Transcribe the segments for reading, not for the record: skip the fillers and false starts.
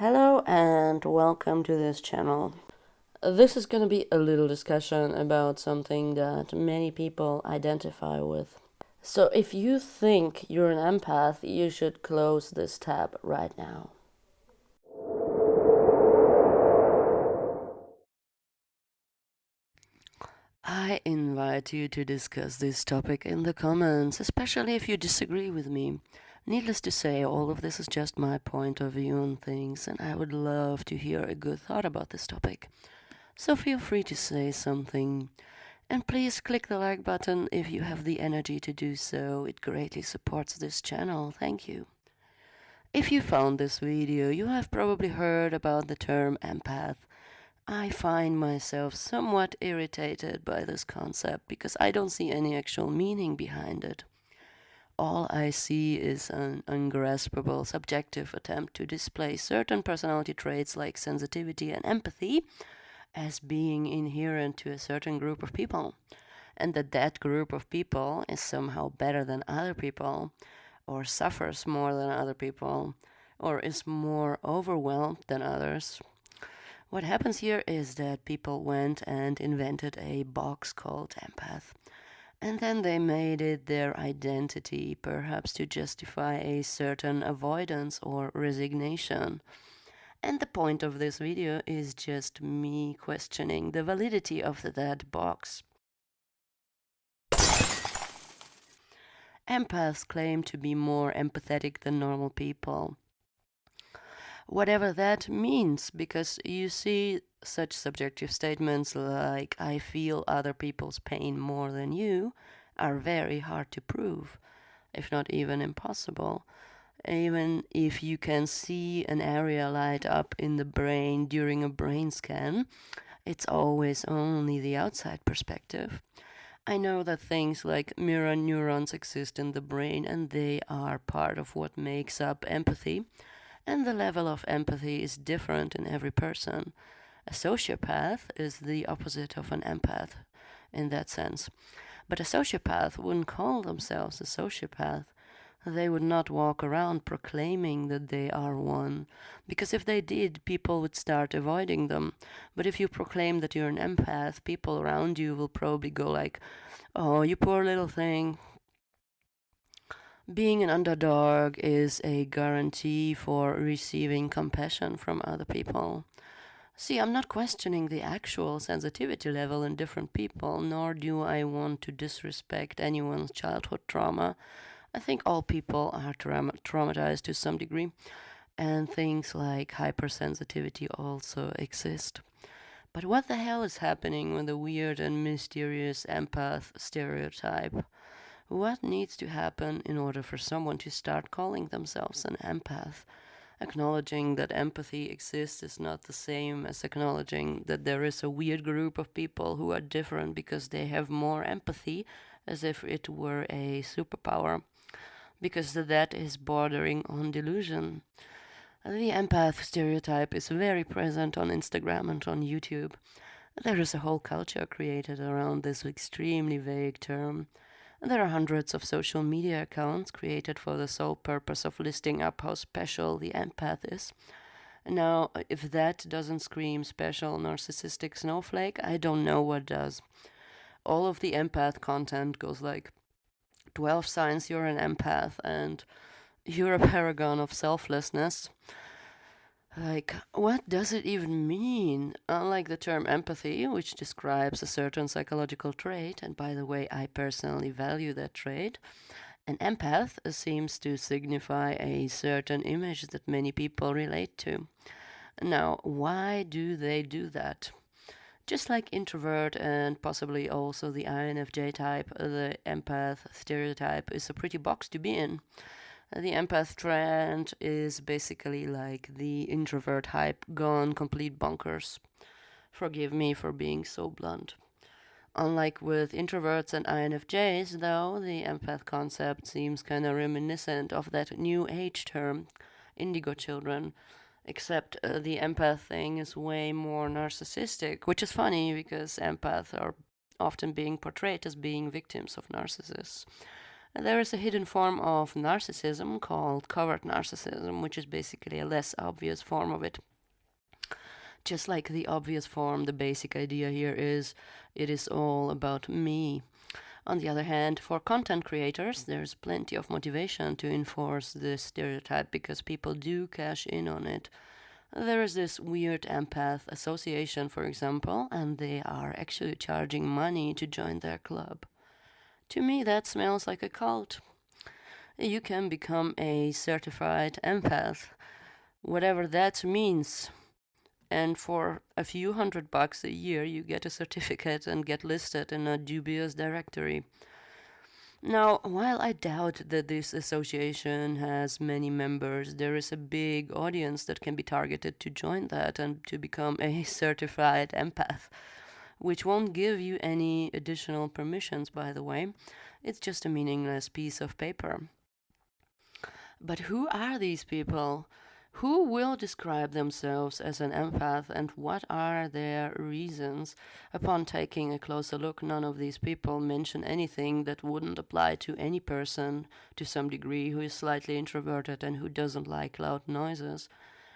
Hello and welcome to this channel. This is going to be a little discussion about something that many people identify with. So if you think you're an empath, you should close this tab right now. I invite you to discuss this topic in the comments, especially if you disagree with me. Needless to say, all of this is just my point of view on things, and I would love to hear a good thought about this topic. So feel free to say something. And please click the like button if you have the energy to do so. It greatly supports this channel. Thank you. If you found this video, you have probably heard about the term empath. I find myself somewhat irritated by this concept because I don't see any actual meaning behind it. All I see is an ungraspable subjective attempt to display certain personality traits like sensitivity and empathy as being inherent to a certain group of people, and that group of people is somehow better than other people, or suffers more than other people, or is more overwhelmed than others. What happens here is that people went and invented a box called empath, and then they made it their identity, perhaps to justify a certain avoidance or resignation. And the point of this video is just me questioning the validity of that box. Empaths claim to be more empathetic than normal people. Whatever that means, because you see such subjective statements like I feel other people's pain more than you are very hard to prove, if not even impossible. Even if you can see an area light up in the brain during a brain scan, it's always only the outside perspective. I know that things like mirror neurons exist in the brain and they are part of what makes up empathy, and the level of empathy is different in every person. A sociopath is the opposite of an empath in that sense. But a sociopath wouldn't call themselves a sociopath. They would not walk around proclaiming that they are one, because if they did, people would start avoiding them. But if you proclaim that you're an empath, people around you will probably go like, oh, you poor little thing. Being an underdog is a guarantee for receiving compassion from other people. See, I'm not questioning the actual sensitivity level in different people, nor do I want to disrespect anyone's childhood trauma. I think all people are traumatized to some degree, and things like hypersensitivity also exist. But what the hell is happening with the weird and mysterious empath stereotype? What needs to happen in order for someone to start calling themselves an empath? Acknowledging that empathy exists is not the same as acknowledging that there is a weird group of people who are different because they have more empathy, as if it were a superpower, because that is bordering on delusion. The empath stereotype is very present on Instagram and on YouTube. There is a whole culture created around this extremely vague term. There are hundreds of social media accounts created for the sole purpose of listing up how special the empath is. Now, if that doesn't scream special narcissistic snowflake, I don't know what does. All of the empath content goes like 12 signs you're an empath and you're a paragon of selflessness. Like, what does it even mean? Unlike the term empathy, which describes a certain psychological trait, and by the way, I personally value that trait, an empath seems to signify a certain image that many people relate to. Now, why do they do that? Just like introvert and possibly also the INFJ type, the empath stereotype is a pretty box to be in. The empath trend is basically like the introvert hype gone complete bonkers. Forgive me for being so blunt. Unlike with introverts and INFJs, though, the empath concept seems kind of reminiscent of that new age term, indigo children, except the empath thing is way more narcissistic, which is funny because empaths are often being portrayed as being victims of narcissists. There is a hidden form of narcissism called covert narcissism, which is basically a less obvious form of it. Just like the obvious form, the basic idea here is it is all about me. On the other hand, for content creators, there's plenty of motivation to enforce this stereotype because people do cash in on it. There is this weird empath association, for example, and they are actually charging money to join their club. To me, that smells like a cult. You can become a certified empath, whatever that means. And for a few $100 a year, you get a certificate and get listed in a dubious directory. Now, while I doubt that this association has many members, there is a big audience that can be targeted to join that and to become a certified empath, which won't give you any additional permissions, by the way. It's just a meaningless piece of paper. But who are these people? Who will describe themselves as an empath, and what are their reasons? Upon taking a closer look, none of these people mention anything that wouldn't apply to any person to some degree who is slightly introverted and who doesn't like loud noises.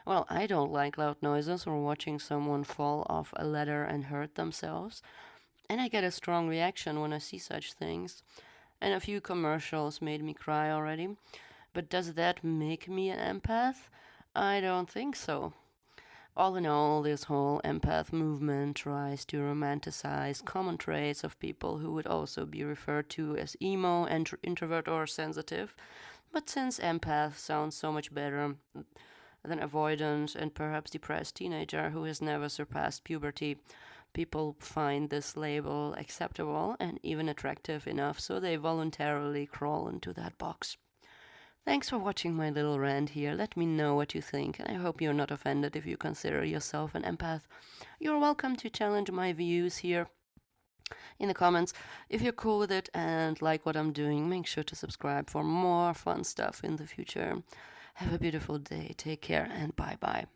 Well, I don't like loud noises or watching someone fall off a ladder and hurt themselves, and I get a strong reaction when I see such things. And a few commercials made me cry already. But does that make me an empath? I don't think so. All in all, this whole empath movement tries to romanticize common traits of people who would also be referred to as emo, and introvert, or sensitive. But since empath sounds so much better than avoidant and perhaps depressed teenager who has never surpassed puberty, people find this label acceptable and even attractive enough, so they voluntarily crawl into that box. Thanks for watching my little rant here. Let me know what you think, and I hope you're not offended if you consider yourself an empath. You're welcome to challenge my views here in the comments. If you're cool with it and like what I'm doing, make sure to subscribe for more fun stuff in the future. Have a beautiful day. Take care, and bye-bye.